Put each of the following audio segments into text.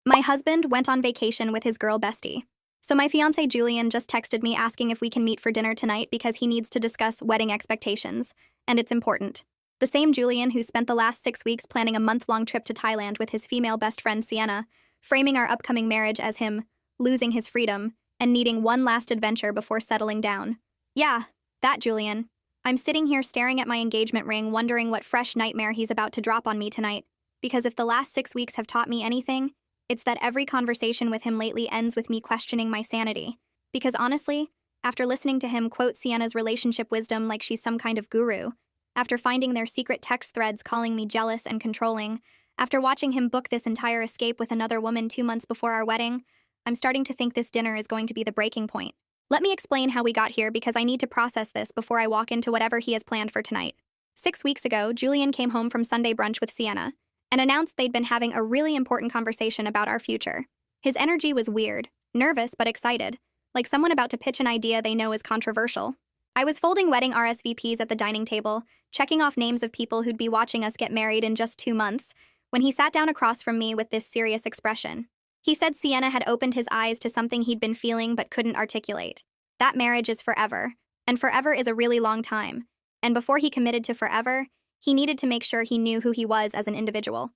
My husband went on vacation with his girl Bestie. So my fiancé Julian just texted me asking if we can meet for dinner tonight because he needs to discuss wedding expectations, and it's important. The same Julian who spent the last 6 weeks planning a month-long trip to Thailand with his female best friend Sienna, framing our upcoming marriage as him losing his freedom and needing one last adventure before settling down. Yeah, that Julian. I'm sitting here staring at my engagement ring wondering what fresh nightmare he's about to drop on me tonight, because if the last 6 weeks have taught me anything, it's that every conversation with him lately ends with me questioning my sanity. Because honestly, after listening to him quote Sienna's relationship wisdom like she's some kind of guru, after finding their secret text threads calling me jealous and controlling, after watching him book this entire escape with another woman 2 months before our wedding, I'm starting to think this dinner is going to be the breaking point. Let me explain how we got here because I need to process this before I walk into whatever he has planned for tonight. 6 weeks ago, Julian came home from Sunday brunch with Sienna and announced they'd been having a really important conversation about our future. His energy was weird, nervous but excited, like someone about to pitch an idea they know is controversial. I was folding wedding RSVPs at the dining table, checking off names of people who'd be watching us get married in just 2 months, when he sat down across from me with this serious expression. He said Sienna had opened his eyes to something he'd been feeling but couldn't articulate. That marriage is forever, and forever is a really long time. And before he committed to forever, he needed to make sure he knew who he was as an individual.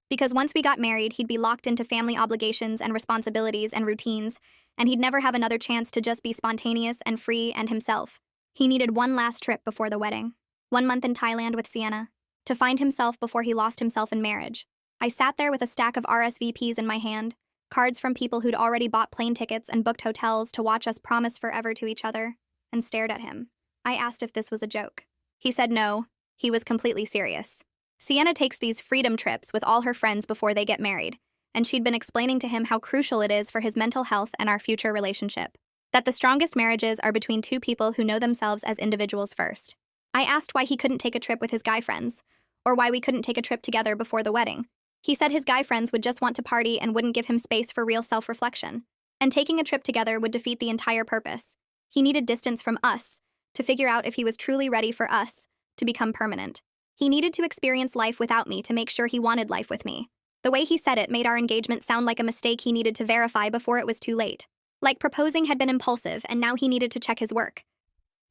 Because once we got married, he'd be locked into family obligations and responsibilities and routines, and he'd never have another chance to just be spontaneous and free and himself. He needed one last trip before the wedding. 1 month in Thailand with Sienna, to find himself before he lost himself in marriage. I sat there with a stack of RSVPs in my hand, cards from people who'd already bought plane tickets and booked hotels to watch us promise forever to each other, and stared at him. I asked if this was a joke. He said no. He was completely serious. Sienna takes these freedom trips with all her friends before they get married, and she'd been explaining to him how crucial it is for his mental health and our future relationship. That the strongest marriages are between two people who know themselves as individuals first. I asked why he couldn't take a trip with his guy friends, or why we couldn't take a trip together before the wedding. He said his guy friends would just want to party and wouldn't give him space for real self-reflection. And taking a trip together would defeat the entire purpose. He needed distance from us to figure out if he was truly ready for us to become permanent. He needed to experience life without me to make sure he wanted life with me. The way he said it made our engagement sound like a mistake he needed to verify before it was too late. Like proposing had been impulsive and now he needed to check his work.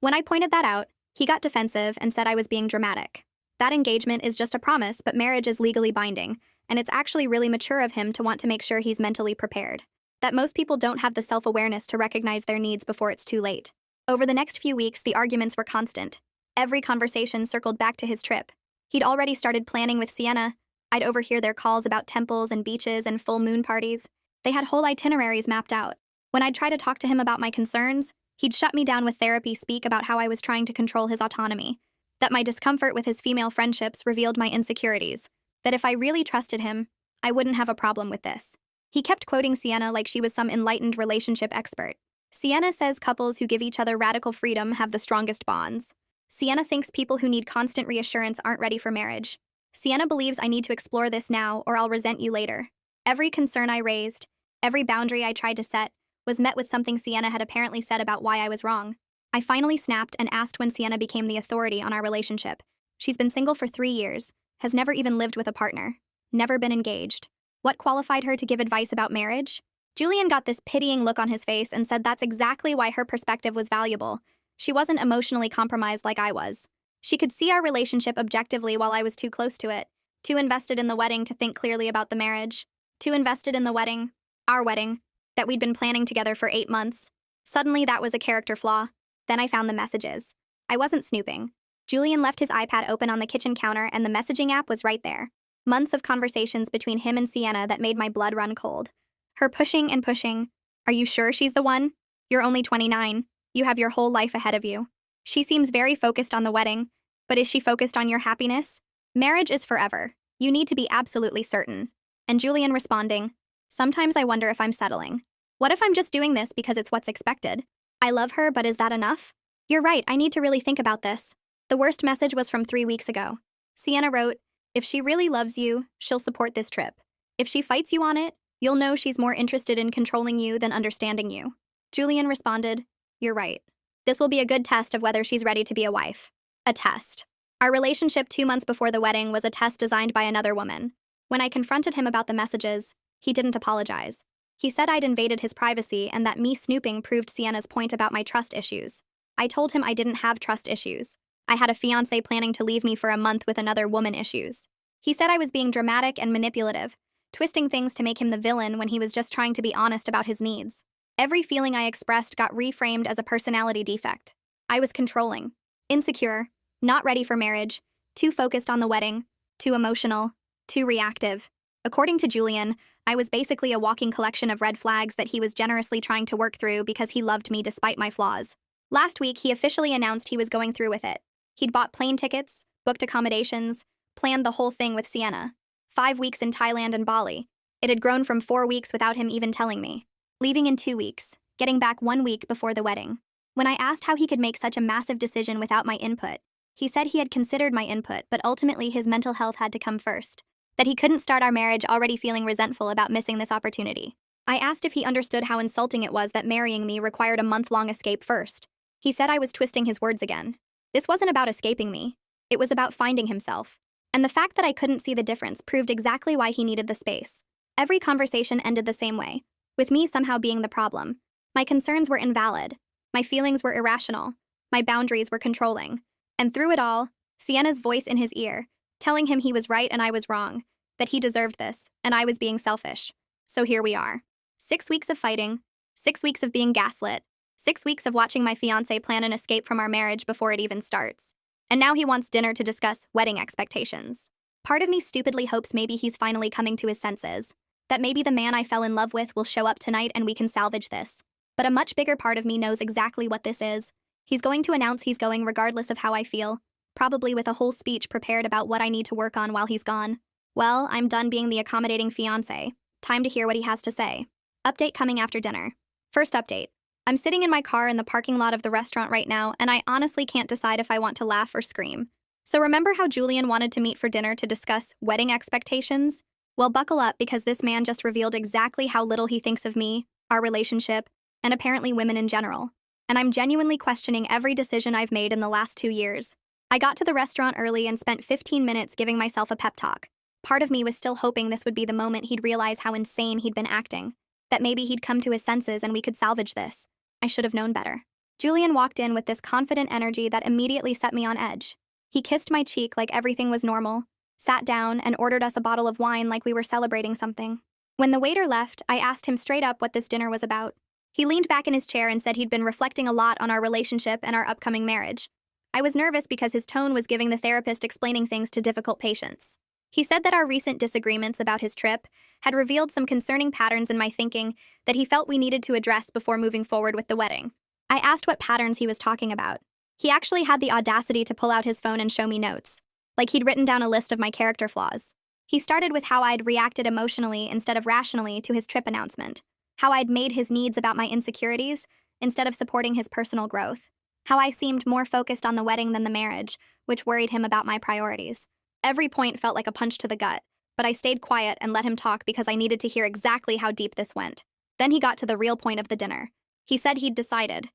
When I pointed that out, he got defensive and said I was being dramatic. That engagement is just a promise, but marriage is legally binding, and it's actually really mature of him to want to make sure he's mentally prepared. That most people don't have the self-awareness to recognize their needs before it's too late. Over the next few weeks, the arguments were constant. Every conversation circled back to his trip. He'd already started planning with Sienna. I'd overhear their calls about temples and beaches and full moon parties. They had whole itineraries mapped out. When I'd try to talk to him about my concerns, he'd shut me down with therapy speak about how I was trying to control his autonomy. That my discomfort with his female friendships revealed my insecurities. That if I really trusted him, I wouldn't have a problem with this. He kept quoting Sienna like she was some enlightened relationship expert. Sienna says couples who give each other radical freedom have the strongest bonds. Sienna thinks people who need constant reassurance aren't ready for marriage. Sienna believes I need to explore this now or I'll resent you later. Every concern I raised, every boundary I tried to set, was met with something Sienna had apparently said about why I was wrong. I finally snapped and asked when Sienna became the authority on our relationship. She's been single for 3 years, has never even lived with a partner, never been engaged. What qualified her to give advice about marriage? Julian got this pitying look on his face and said that's exactly why her perspective was valuable. She wasn't emotionally compromised like I was. She could see our relationship objectively while I was too close to it, too invested in the wedding to think clearly about the marriage, too invested in the wedding, our wedding, that we'd been planning together for 8 months. Suddenly, that was a character flaw. Then I found the messages. I wasn't snooping. Julian left his iPad open on the kitchen counter and the messaging app was right there. Months of conversations between him and Sienna that made my blood run cold. Her pushing and pushing. Are you sure she's the one? You're only 29. You have your whole life ahead of you. She seems very focused on the wedding, but is she focused on your happiness? Marriage is forever. You need to be absolutely certain. And Julian responding, sometimes I wonder if I'm settling. What if I'm just doing this because it's what's expected? I love her, but is that enough? You're right, I need to really think about this. The worst message was from 3 weeks ago. Sienna wrote, if she really loves you, she'll support this trip. If she fights you on it, you'll know she's more interested in controlling you than understanding you. Julian responded, you're right. This will be a good test of whether she's ready to be a wife. A test. Our relationship 2 months before the wedding was a test designed by another woman. When I confronted him about the messages, He didn't apologize. He said I'd invaded his privacy and that me snooping proved Sienna's point about my trust issues. I told him I didn't have trust issues. I had a fiancé planning to leave me for a month with another woman issues. He said I was being dramatic and manipulative, twisting things to make him the villain when he was just trying to be honest about his needs. Every feeling I expressed got reframed as a personality defect. I was controlling, insecure, not ready for marriage, too focused on the wedding, too emotional, too reactive. According to Julian, I was basically a walking collection of red flags that he was generously trying to work through because he loved me despite my flaws. Last week, he officially announced he was going through with it. He'd bought plane tickets, booked accommodations, planned the whole thing with Sienna. 5 weeks in Thailand and Bali. It had grown from 4 weeks without him even telling me. Leaving in 2 weeks, getting back 1 week before the wedding. When I asked how he could make such a massive decision without my input, he said he had considered my input, but ultimately his mental health had to come first. That he couldn't start our marriage already feeling resentful about missing this opportunity. I asked if he understood how insulting it was that marrying me required a month-long escape first. He said I was twisting his words again. This wasn't about escaping me. It was about finding himself. And the fact that I couldn't see the difference proved exactly why he needed the space. Every conversation ended the same way, with me somehow being the problem. My concerns were invalid. My feelings were irrational. My boundaries were controlling. And through it all, Sienna's voice in his ear, telling him he was right and I was wrong, that he deserved this, and I was being selfish. So here we are. 6 weeks of fighting, 6 weeks of being gaslit, 6 weeks of watching my fiancé plan an escape from our marriage before it even starts. And now he wants dinner to discuss wedding expectations. Part of me stupidly hopes maybe he's finally coming to his senses, that maybe the man I fell in love with will show up tonight and we can salvage this. But a much bigger part of me knows exactly what this is. He's going to announce he's going regardless of how I feel, probably with a whole speech prepared about what I need to work on while he's gone. Well, I'm done being the accommodating fiancé. Time to hear what he has to say. Update coming after dinner. First update. I'm sitting in my car in the parking lot of the restaurant right now, and I honestly can't decide if I want to laugh or scream. So remember how Julian wanted to meet for dinner to discuss wedding expectations? Well, buckle up because this man just revealed exactly how little he thinks of me, our relationship, and apparently women in general. And I'm genuinely questioning every decision I've made in the last 2 years. I got to the restaurant early and spent 15 minutes giving myself a pep talk. Part of me was still hoping this would be the moment he'd realize how insane he'd been acting, that maybe he'd come to his senses and we could salvage this. I should have known better. Julian walked in with this confident energy that immediately set me on edge. He kissed my cheek like everything was normal, sat down, and ordered us a bottle of wine like we were celebrating something. When the waiter left, I asked him straight up what this dinner was about. He leaned back in his chair and said he'd been reflecting a lot on our relationship and our upcoming marriage. I was nervous because his tone was giving the therapist explaining things to difficult patients. He said that our recent disagreements about his trip had revealed some concerning patterns in my thinking that he felt we needed to address before moving forward with the wedding. I asked what patterns he was talking about. He actually had the audacity to pull out his phone and show me notes, like he'd written down a list of my character flaws. He started with how I'd reacted emotionally instead of rationally to his trip announcement, how I'd made his needs about my insecurities instead of supporting his personal growth, how I seemed more focused on the wedding than the marriage, which worried him about my priorities. Every point felt like a punch to the gut, but I stayed quiet and let him talk because I needed to hear exactly how deep this went. Then he got to the real point of the dinner. He said he'd decided,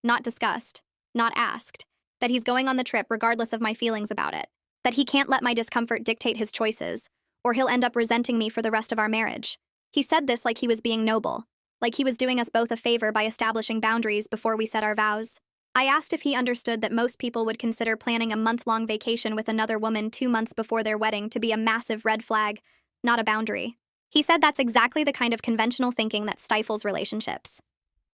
not discussed, not asked, that he's going on the trip regardless of my feelings about it, that he can't let my discomfort dictate his choices, or he'll end up resenting me for the rest of our marriage. He said this like he was being noble, like he was doing us both a favor by establishing boundaries before we said our vows. I asked if he understood that most people would consider planning a month-long vacation with another woman 2 months before their wedding to be a massive red flag, not a boundary. He said that's exactly the kind of conventional thinking that stifles relationships.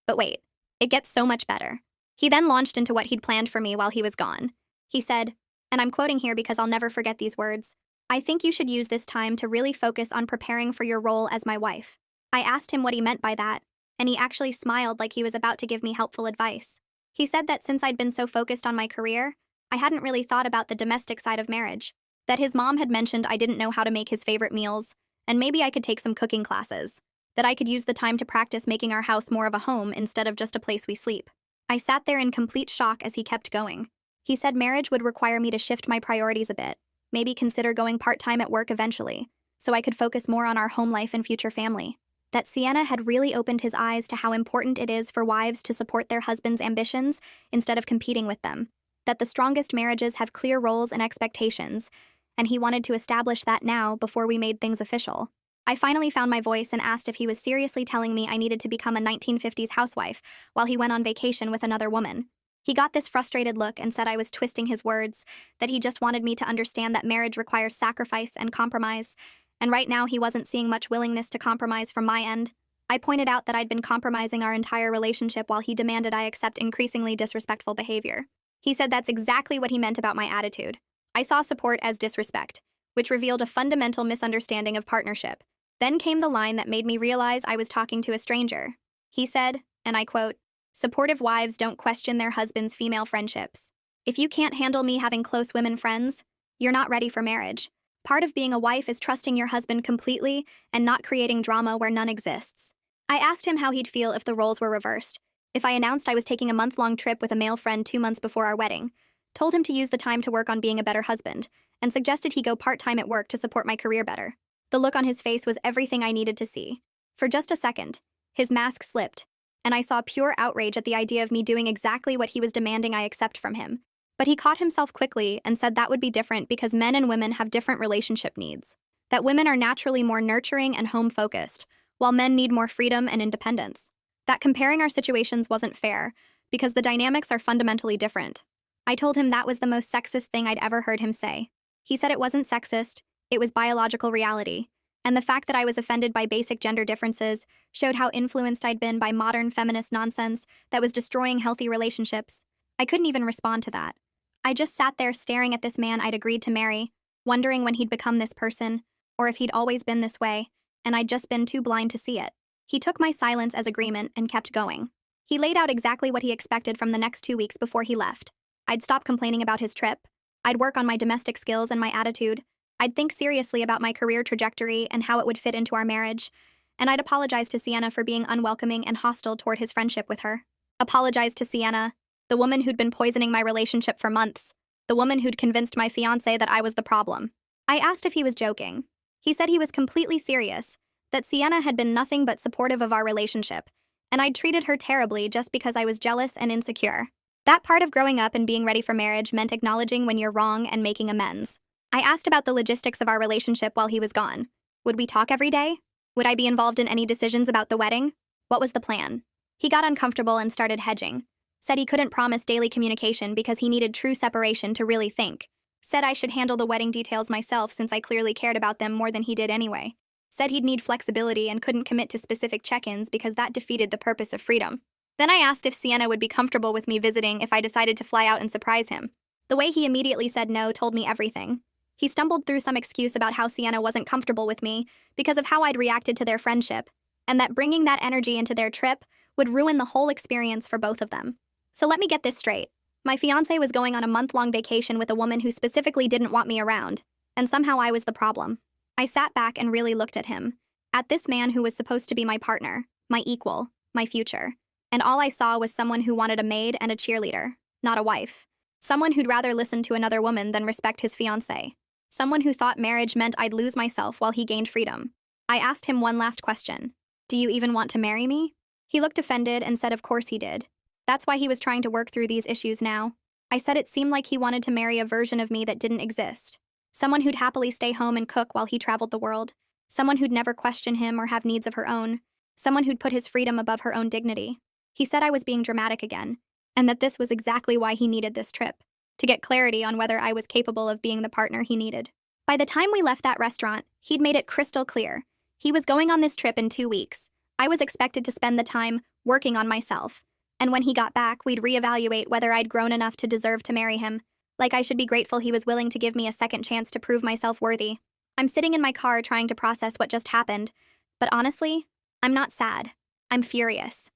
But wait, it gets so much better. He then launched into what he'd planned for me while he was gone. He said, and I'm quoting here because I'll never forget these words, "I think you should use this time to really focus on preparing for your role as my wife." I asked him what he meant by that, and he actually smiled like he was about to give me helpful advice. He said that since I'd been so focused on my career, I hadn't really thought about the domestic side of marriage, that his mom had mentioned I didn't know how to make his favorite meals, and maybe I could take some cooking classes, that I could use the time to practice making our house more of a home instead of just a place we sleep. I sat there in complete shock as he kept going. He said marriage would require me to shift my priorities a bit, maybe consider going part-time at work eventually, so I could focus more on our home life and future family. That Sienna had really opened his eyes to how important it is for wives to support their husbands' ambitions instead of competing with them. That the strongest marriages have clear roles and expectations, and he wanted to establish that now before we made things official. I finally found my voice and asked if he was seriously telling me I needed to become a 1950s housewife while he went on vacation with another woman. He got this frustrated look and said I was twisting his words, that he just wanted me to understand that marriage requires sacrifice and compromise, and right now he wasn't seeing much willingness to compromise from my end. I pointed out that I'd been compromising our entire relationship while he demanded I accept increasingly disrespectful behavior. He said that's exactly what he meant about my attitude. I saw support as disrespect, which revealed a fundamental misunderstanding of partnership. Then came the line that made me realize I was talking to a stranger. He said, and I quote, "Supportive wives don't question their husband's female friendships. If you can't handle me having close women friends, you're not ready for marriage. Part of being a wife is trusting your husband completely and not creating drama where none exists." I asked him how he'd feel if the roles were reversed, if I announced I was taking a month-long trip with a male friend 2 months before our wedding, told him to use the time to work on being a better husband, and suggested he go part-time at work to support my career better. The look on his face was everything I needed to see. For just a second, his mask slipped, and I saw pure outrage at the idea of me doing exactly what he was demanding I accept from him. But he caught himself quickly and said that would be different because men and women have different relationship needs. That women are naturally more nurturing and home-focused, while men need more freedom and independence. That comparing our situations wasn't fair, because the dynamics are fundamentally different. I told him that was the most sexist thing I'd ever heard him say. He said it wasn't sexist, it was biological reality, and the fact that I was offended by basic gender differences showed how influenced I'd been by modern feminist nonsense that was destroying healthy relationships. I couldn't even respond to that. I just sat there staring at this man I'd agreed to marry, wondering when he'd become this person, or if he'd always been this way, and I'd just been too blind to see it. He took my silence as agreement and kept going. He laid out exactly what he expected from the next 2 weeks before he left. I'd stop complaining about his trip. I'd work on my domestic skills and my attitude. I'd think seriously about my career trajectory and how it would fit into our marriage. And I'd apologize to Sienna for being unwelcoming and hostile toward his friendship with her. Apologize to Sienna, the woman who'd been poisoning my relationship for months. The woman who'd convinced my fiancé that I was the problem. I asked if he was joking. He said he was completely serious, that Sienna had been nothing but supportive of our relationship, and I'd treated her terribly just because I was jealous and insecure. That part of growing up and being ready for marriage meant acknowledging when you're wrong and making amends. I asked about the logistics of our relationship while he was gone. Would we talk every day? Would I be involved in any decisions about the wedding? What was the plan? He got uncomfortable and started hedging. Said he couldn't promise daily communication because he needed true separation to really think. Said I should handle the wedding details myself since I clearly cared about them more than he did anyway. Said he'd need flexibility and couldn't commit to specific check-ins because that defeated the purpose of freedom. Then I asked if Sienna would be comfortable with me visiting if I decided to fly out and surprise him. The way he immediately said no told me everything. He stumbled through some excuse about how Sienna wasn't comfortable with me because of how I'd reacted to their friendship, and that bringing that energy into their trip would ruin the whole experience for both of them. So let me get this straight. My fiancé was going on a month-long vacation with a woman who specifically didn't want me around, and somehow I was the problem. I sat back and really looked at him, at this man who was supposed to be my partner, my equal, my future. And all I saw was someone who wanted a maid and a cheerleader, not a wife. Someone who'd rather listen to another woman than respect his fiancé. Someone who thought marriage meant I'd lose myself while he gained freedom. I asked him one last question. Do you even want to marry me? He looked offended and said of course he did. That's why he was trying to work through these issues now. I said it seemed like he wanted to marry a version of me that didn't exist. Someone who'd happily stay home and cook while he traveled the world. Someone who'd never question him or have needs of her own. Someone who'd put his freedom above her own dignity. He said I was being dramatic again, and that this was exactly why he needed this trip, to get clarity on whether I was capable of being the partner he needed. By the time we left that restaurant, he'd made it crystal clear. He was going on this trip in 2 weeks. I was expected to spend the time working on myself, and when he got back, we'd reevaluate whether I'd grown enough to deserve to marry him. Like I should be grateful he was willing to give me a second chance to prove myself worthy. I'm sitting in my car trying to process what just happened, but honestly, I'm not sad. I'm furious.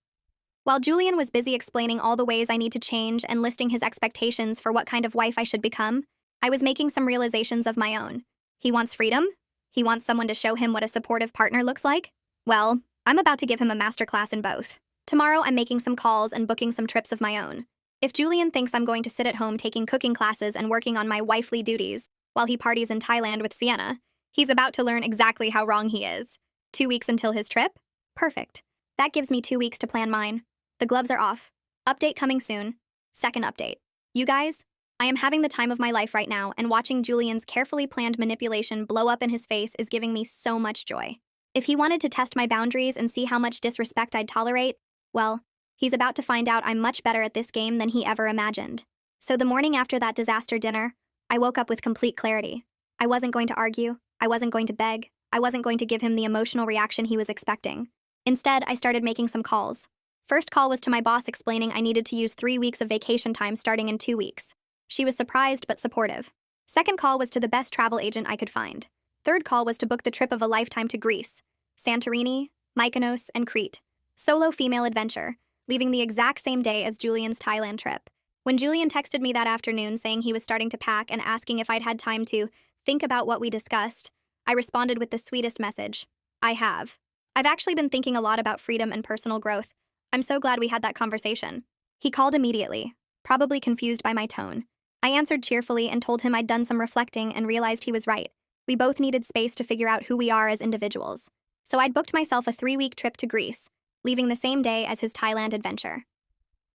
While Julian was busy explaining all the ways I need to change and listing his expectations for what kind of wife I should become, I was making some realizations of my own. He wants freedom? He wants someone to show him what a supportive partner looks like? Well, I'm about to give him a masterclass in both. Tomorrow I'm making some calls and booking some trips of my own. If Julian thinks I'm going to sit at home taking cooking classes and working on my wifely duties while he parties in Thailand with Sienna, he's about to learn exactly how wrong he is. 2 weeks until his trip? Perfect. That gives me 2 weeks to plan mine. The gloves are off. Update coming soon. Second update. You guys, I am having the time of my life right now, and watching Julian's carefully planned manipulation blow up in his face is giving me so much joy. If he wanted to test my boundaries and see how much disrespect I'd tolerate, well, he's about to find out I'm much better at this game than he ever imagined. So the morning after that disaster dinner, I woke up with complete clarity. I wasn't going to argue, I wasn't going to beg, I wasn't going to give him the emotional reaction he was expecting. Instead, I started making some calls. First call was to my boss explaining I needed to use 3 weeks of vacation time starting in 2 weeks. She was surprised but supportive. Second call was to the best travel agent I could find. Third call was to book the trip of a lifetime to Greece, Santorini, Mykonos, and Crete. Solo female adventure, leaving the exact same day as Julian's Thailand trip. When Julian texted me that afternoon saying he was starting to pack and asking if I'd had time to think about what we discussed, I responded with the sweetest message. I have. I've actually been thinking a lot about freedom and personal growth. I'm so glad we had that conversation. He called immediately, probably confused by my tone. I answered cheerfully and told him I'd done some reflecting and realized he was right. We both needed space to figure out who we are as individuals. So I'd booked myself a 3-week trip to Greece, leaving the same day as his Thailand adventure.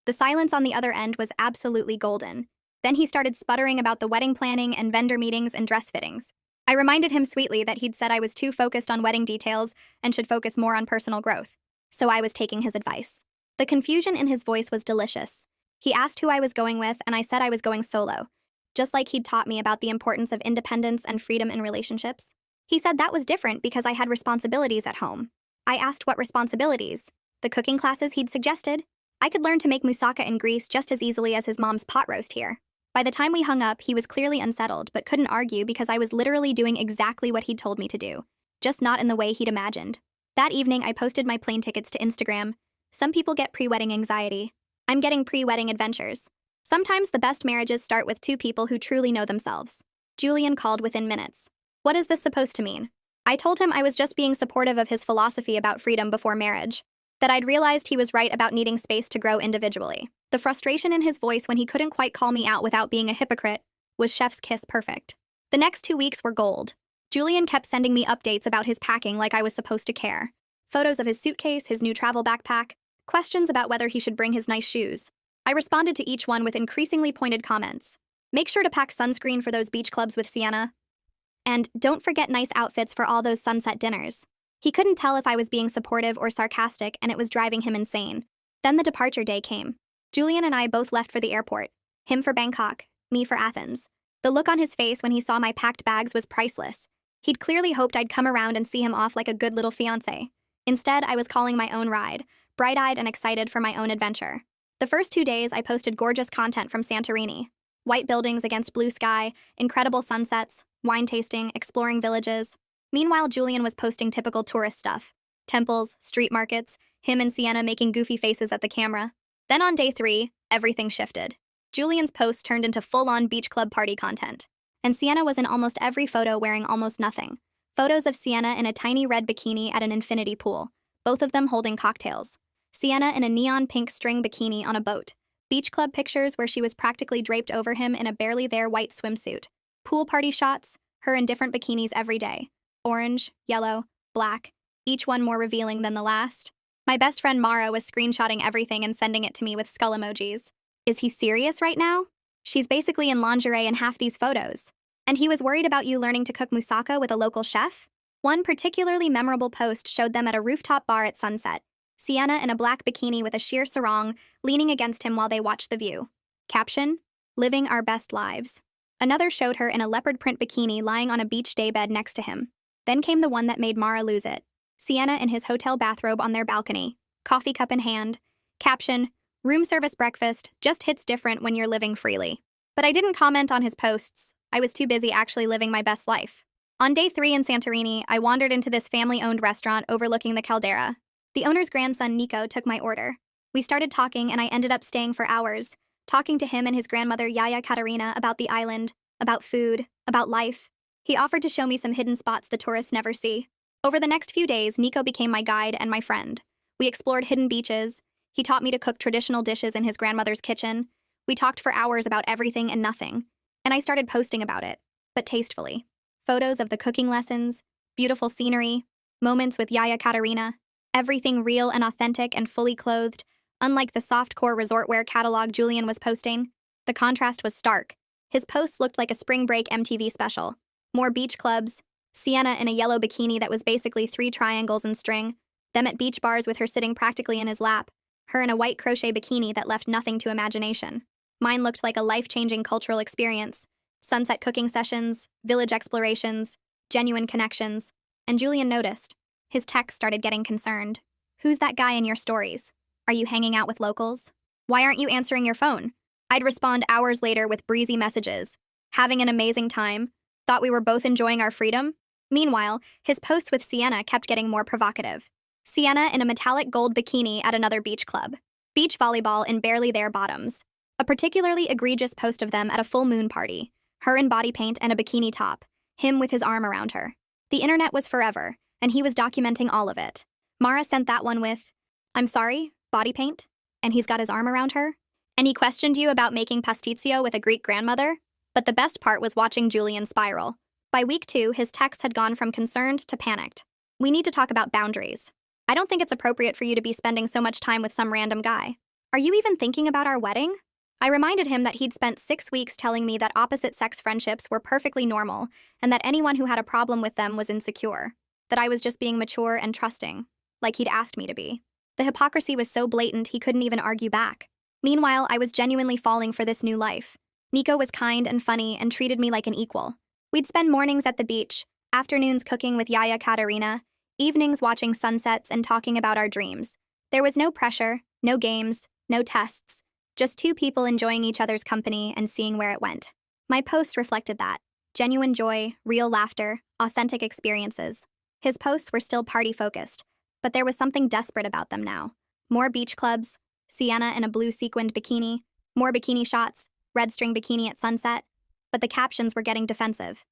The silence on the other end was absolutely golden. Then he started sputtering about the wedding planning and vendor meetings and dress fittings. I reminded him sweetly that he'd said I was too focused on wedding details and should focus more on personal growth. So I was taking his advice. The confusion in his voice was delicious. He asked who I was going with, and I said I was going solo, just like he'd taught me about the importance of independence and freedom in relationships. He said that was different because I had responsibilities at home. I asked what responsibilities. The cooking classes he'd suggested? I could learn to make moussaka in Greece just as easily as his mom's pot roast here. By the time we hung up, he was clearly unsettled, but couldn't argue because I was literally doing exactly what he'd told me to do, just not in the way he'd imagined. That evening, I posted my plane tickets to Instagram. Some people get pre-wedding anxiety. I'm getting pre-wedding adventures. Sometimes the best marriages start with 2 people who truly know themselves. Julian called within minutes. What is this supposed to mean? I told him I was just being supportive of his philosophy about freedom before marriage, that I'd realized he was right about needing space to grow individually. The frustration in his voice when he couldn't quite call me out without being a hypocrite was chef's kiss perfect. The next 2 weeks were gold. Julian kept sending me updates about his packing like I was supposed to care. Photos of his suitcase, his new travel backpack, questions about whether he should bring his nice shoes. I responded to each one with increasingly pointed comments. Make sure to pack sunscreen for those beach clubs with Sienna. And don't forget nice outfits for all those sunset dinners. He couldn't tell if I was being supportive or sarcastic, and it was driving him insane. Then the departure day came. Julian and I both left for the airport. Him for Bangkok, me for Athens. The look on his face when he saw my packed bags was priceless. He'd clearly hoped I'd come around and see him off like a good little fiancé. Instead, I was calling my own ride, bright-eyed and excited for my own adventure. The first 2 days, I posted gorgeous content from Santorini. White buildings against blue sky, incredible sunsets, wine tasting, exploring villages. Meanwhile, Julian was posting typical tourist stuff. Temples, street markets, him and Sienna making goofy faces at the camera. Then on day 3, everything shifted. Julian's posts turned into full-on beach club party content. And Sienna was in almost every photo wearing almost nothing. Photos of Sienna in a tiny red bikini at an infinity pool, both of them holding cocktails. Sienna in a neon pink string bikini on a boat. Beach club pictures where she was practically draped over him in a barely there white swimsuit. Pool party shots, her in different bikinis every day. Orange, yellow, black, each one more revealing than the last. My best friend Mara was screenshotting everything and sending it to me with skull emojis. Is he serious right now? She's basically in lingerie in half these photos. And he was worried about you learning to cook moussaka with a local chef? One particularly memorable post showed them at a rooftop bar at sunset. Sienna in a black bikini with a sheer sarong, leaning against him while they watched the view. Caption: living our best lives. Another showed her in a leopard print bikini lying on a beach daybed next to him. Then came the one that made Mara lose it. Sienna in his hotel bathrobe on their balcony, coffee cup in hand. Caption: room service breakfast just hits different when you're living freely. But I didn't comment on his posts. I was too busy actually living my best life. On day 3 in Santorini, I wandered into this family-owned restaurant overlooking the caldera. The owner's grandson, Nico, took my order. We started talking, and I ended up staying for hours, talking to him and his grandmother, Yaya Katerina, about the island, about food, about life. He offered to show me some hidden spots the tourists never see. Over the next few days, Nico became my guide and my friend. We explored hidden beaches. He taught me to cook traditional dishes in his grandmother's kitchen. We talked for hours about everything and nothing. And I started posting about it, but tastefully. Photos of the cooking lessons, beautiful scenery, moments with Yaya Katerina, everything real and authentic and fully clothed, unlike the softcore resort wear catalog Julian was posting. The contrast was stark. His posts looked like a spring break MTV special. More beach clubs, Sienna in a yellow bikini that was basically 3 triangles in string, them at beach bars with her sitting practically in his lap, her in a white crochet bikini that left nothing to imagination. Mine looked like a life-changing cultural experience. Sunset cooking sessions, village explorations, genuine connections. And Julian noticed. His text started getting concerned. Who's that guy in your stories? Are you hanging out with locals? Why aren't you answering your phone? I'd respond hours later with breezy messages. Having an amazing time. Thought we were both enjoying our freedom. Meanwhile, his posts with Sienna kept getting more provocative. Sienna in a metallic gold bikini at another beach club. Beach volleyball in barely there bottoms. A particularly egregious post of them at a full moon party. Her in body paint and a bikini top. Him with his arm around her. The internet was forever, and he was documenting all of it. Mara sent that one with, "I'm sorry, body paint?" And he's got his arm around her. And he questioned you about making pasticcio with a Greek grandmother? But the best part was watching Julian spiral. By week 2, his texts had gone from concerned to panicked. We need to talk about boundaries. I don't think it's appropriate for you to be spending so much time with some random guy. Are you even thinking about our wedding? I reminded him that he'd spent 6 weeks telling me that opposite-sex friendships were perfectly normal and that anyone who had a problem with them was insecure. That I was just being mature and trusting, like he'd asked me to be. The hypocrisy was so blatant he couldn't even argue back. Meanwhile, I was genuinely falling for this new life. Nico was kind and funny and treated me like an equal. We'd spend mornings at the beach, afternoons cooking with Yaya Katerina, evenings watching sunsets and talking about our dreams. There was no pressure, no games, no tests, just 2 people enjoying each other's company and seeing where it went. My posts reflected that. Genuine joy, real laughter, authentic experiences. His posts were still party-focused, but there was something desperate about them now. More beach clubs, Sienna in a blue sequined bikini, more bikini shots, red string bikini at sunset, but the captions were getting defensive.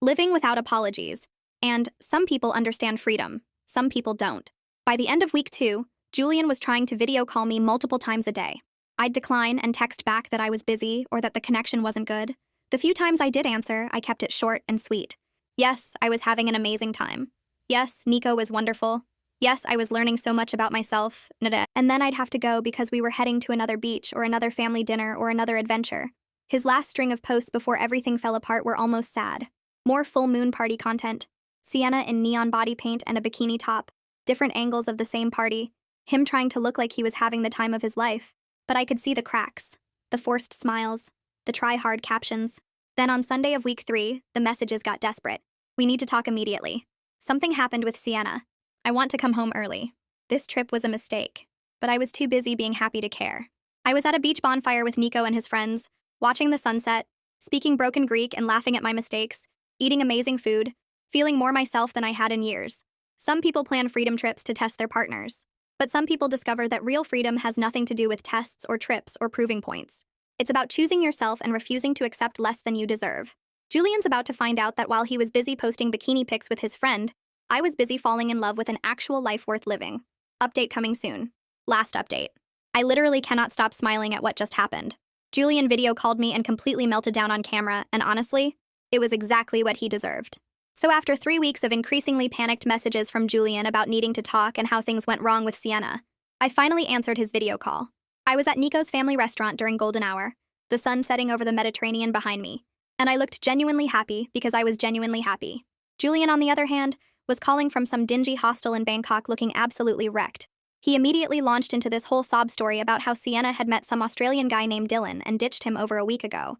Living without apologies, and some people understand freedom, some people don't. By the end of week 2, Julian was trying to video call me multiple times a day. I'd decline and text back that I was busy or that the connection wasn't good. The few times I did answer, I kept it short and sweet. Yes, I was having an amazing time. Yes, Nico was wonderful. Yes, I was learning so much about myself, and then I'd have to go because we were heading to another beach or another family dinner or another adventure. His last string of posts before everything fell apart were almost sad. More full moon party content. Sienna in neon body paint and a bikini top. Different angles of the same party. Him trying to look like he was having the time of his life. But I could see the cracks. The forced smiles. The try-hard captions. Then on Sunday of week 3, the messages got desperate. We need to talk immediately. Something happened with Sienna. I want to come home early. This trip was a mistake, but I was too busy being happy to care. I was at a beach bonfire with Nico and his friends, watching the sunset, speaking broken Greek and laughing at my mistakes, eating amazing food, feeling more myself than I had in years. Some people plan freedom trips to test their partners, but some people discover that real freedom has nothing to do with tests or trips or proving points. It's about choosing yourself and refusing to accept less than you deserve. Julian's about to find out that while he was busy posting bikini pics with his friend, I was busy falling in love with an actual life worth living. Update coming soon. Last update. I literally cannot stop smiling at what just happened. Julian video called me and completely melted down on camera, and honestly, it was exactly what he deserved. So after 3 weeks of increasingly panicked messages from Julian about needing to talk and how things went wrong with Sienna, I finally answered his video call. I was at Nico's family restaurant during golden hour, the sun setting over the Mediterranean behind me, and I looked genuinely happy because I was genuinely happy. Julian, on the other hand, was calling from some dingy hostel in Bangkok looking absolutely wrecked. He immediately launched into this whole sob story about how Sienna had met some Australian guy named Dylan and ditched him over a week ago.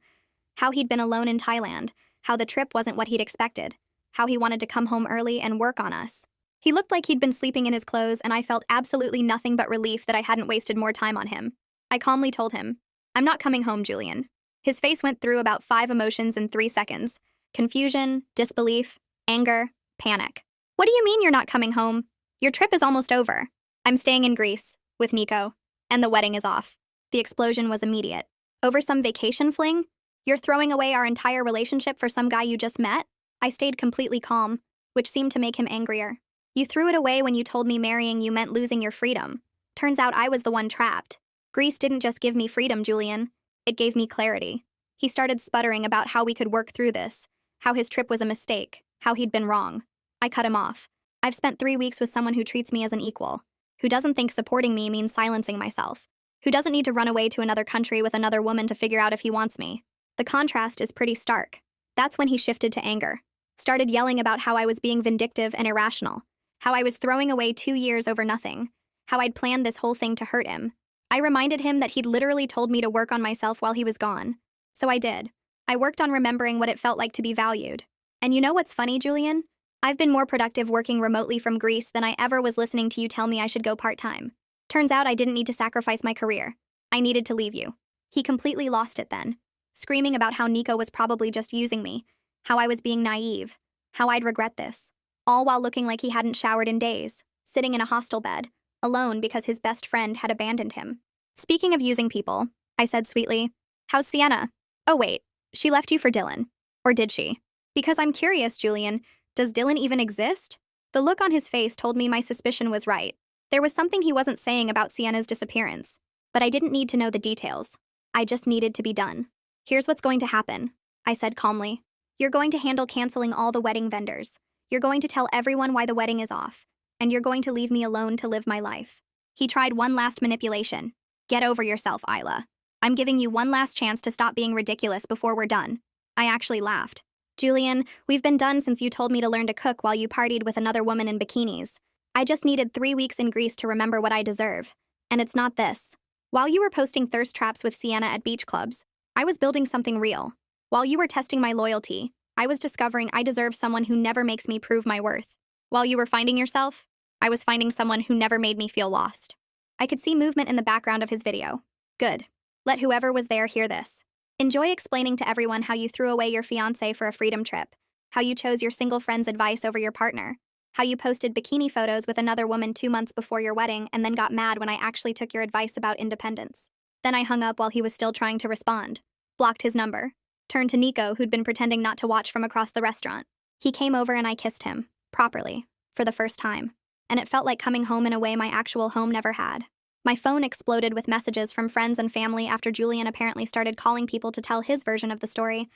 How he'd been alone in Thailand, how the trip wasn't what he'd expected, how he wanted to come home early and work on us. He looked like he'd been sleeping in his clothes, and I felt absolutely nothing but relief that I hadn't wasted more time on him. I calmly told him, "I'm not coming home, Julian." His face went through about 5 emotions in 3 seconds. Confusion, disbelief, anger, panic. "What do you mean you're not coming home? Your trip is almost over. I'm staying in Greece, with Nico, and the wedding is off." The explosion was immediate. "Over some vacation fling? You're throwing away our entire relationship for some guy you just met?" I stayed completely calm, which seemed to make him angrier. "You threw it away when you told me marrying you meant losing your freedom. Turns out I was the one trapped. Greece didn't just give me freedom, Julian. It gave me clarity." He started sputtering about how we could work through this, how his trip was a mistake, how he'd been wrong. I cut him off. I've spent 3 weeks with someone who treats me as an equal, who doesn't think supporting me means silencing myself, who doesn't need to run away to another country with another woman to figure out if he wants me. The contrast is pretty stark. That's when he shifted to anger. Started yelling about how I was being vindictive and irrational, how I was throwing away 2 years over nothing, how I'd planned this whole thing to hurt him. I reminded him that he'd literally told me to work on myself while he was gone. So I did. I worked on remembering what it felt like to be valued. And you know what's funny, Julian? I've been more productive working remotely from Greece than I ever was listening to you tell me I should go part-time. Turns out I didn't need to sacrifice my career. I needed to leave you. He completely lost it then, screaming about how Nico was probably just using me, how I was being naive, how I'd regret this, all while looking like he hadn't showered in days, sitting in a hostel bed, alone because his best friend had abandoned him. Speaking of using people, I said sweetly, how's Sienna? Oh wait, she left you for Dylan. Or did she? Because I'm curious, Julian, does Dylan even exist? The look on his face told me my suspicion was right. There was something he wasn't saying about Sienna's disappearance, but I didn't need to know the details. I just needed to be done. Here's what's going to happen, I said calmly. You're going to handle canceling all the wedding vendors. You're going to tell everyone why the wedding is off. And you're going to leave me alone to live my life. He tried one last manipulation. Get over yourself, Isla. I'm giving you one last chance to stop being ridiculous before we're done. I actually laughed. Julian, we've been done since you told me to learn to cook while you partied with another woman in bikinis. I just needed 3 weeks in Greece to remember what I deserve. And it's not this. While you were posting thirst traps with Sienna at beach clubs, I was building something real. While you were testing my loyalty, I was discovering I deserve someone who never makes me prove my worth. While you were finding yourself, I was finding someone who never made me feel lost. I could see movement in the background of his video. Good. Let whoever was there hear this. Enjoy explaining to everyone how you threw away your fiancé for a freedom trip, how you chose your single friend's advice over your partner, how you posted bikini photos with another woman 2 months before your wedding and then got mad when I actually took your advice about independence. Then I hung up while he was still trying to respond, blocked his number, turned to Nico, who'd been pretending not to watch from across the restaurant. He came over and I kissed him, properly, for the first time, and it felt like coming home in a way my actual home never had. My phone exploded with messages from friends and family after Julian apparently started calling people to tell his version of the story.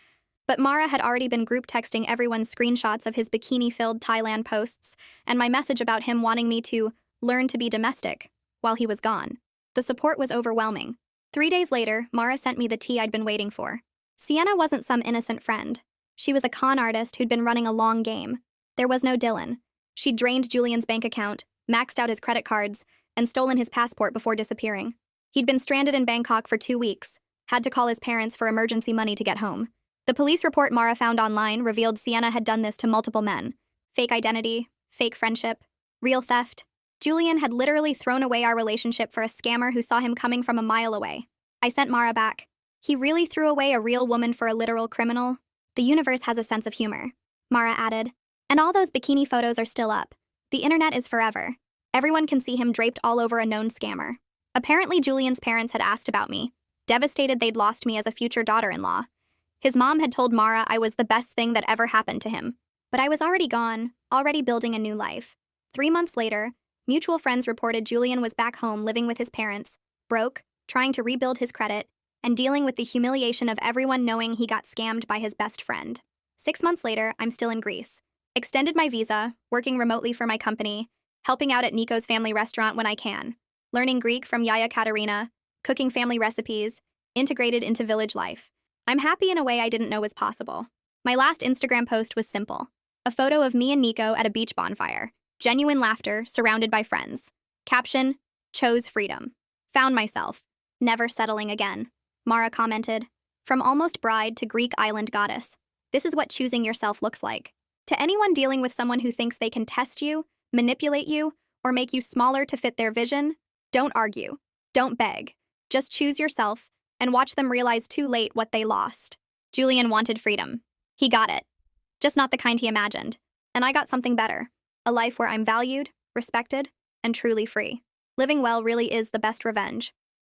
But Mara had already been group texting everyone screenshots of his bikini-filled Thailand posts and my message about him wanting me to learn to be domestic while he was gone. The support was overwhelming. 3 days later, Mara sent me the tea I'd been waiting for. Sienna wasn't some innocent friend. She was a con artist who'd been running a long game. There was no Dylan. She'd drained Julian's bank account, maxed out his credit cards, and stolen his passport before disappearing. He'd been stranded in Bangkok for 2 weeks, had to call his parents for emergency money to get home. The police report Mara found online revealed Sienna had done this to multiple men. Fake identity, fake friendship, real theft. Julian had literally thrown away our relationship for a scammer who saw him coming from a mile away. I sent Mara back. He really threw away a real woman for a literal criminal? The universe has a sense of humor, Mara added. And all those bikini photos are still up. The internet is forever. Everyone can see him draped all over a known scammer. Apparently, Julian's parents had asked about me, devastated they'd lost me as a future daughter-in-law. His mom had told Mara I was the best thing that ever happened to him. But I was already gone, already building a new life. 3 months later, mutual friends reported Julian was back home living with his parents, broke, trying to rebuild his credit, and dealing with the humiliation of everyone knowing he got scammed by his best friend. 6 months later, I'm still in Greece. Extended my visa, working remotely for my company, helping out at Nico's family restaurant when I can, learning Greek from Yaya Katerina, cooking family recipes, integrated into village life. I'm happy in a way I didn't know was possible. My last Instagram post was simple. A photo of me and Nico at a beach bonfire. Genuine laughter, surrounded by friends. Caption, chose freedom. Found myself. Never settling again. Mara commented. From almost bride to Greek island goddess. This is what choosing yourself looks like. To anyone dealing with someone who thinks they can test you, manipulate you, or make you smaller to fit their vision, don't argue. Don't beg. Just choose yourself and watch them realize too late what they lost. Julian wanted freedom. He got it. Just not the kind he imagined. And I got something better. A life where I'm valued, respected, and truly free. Living well really is the best revenge.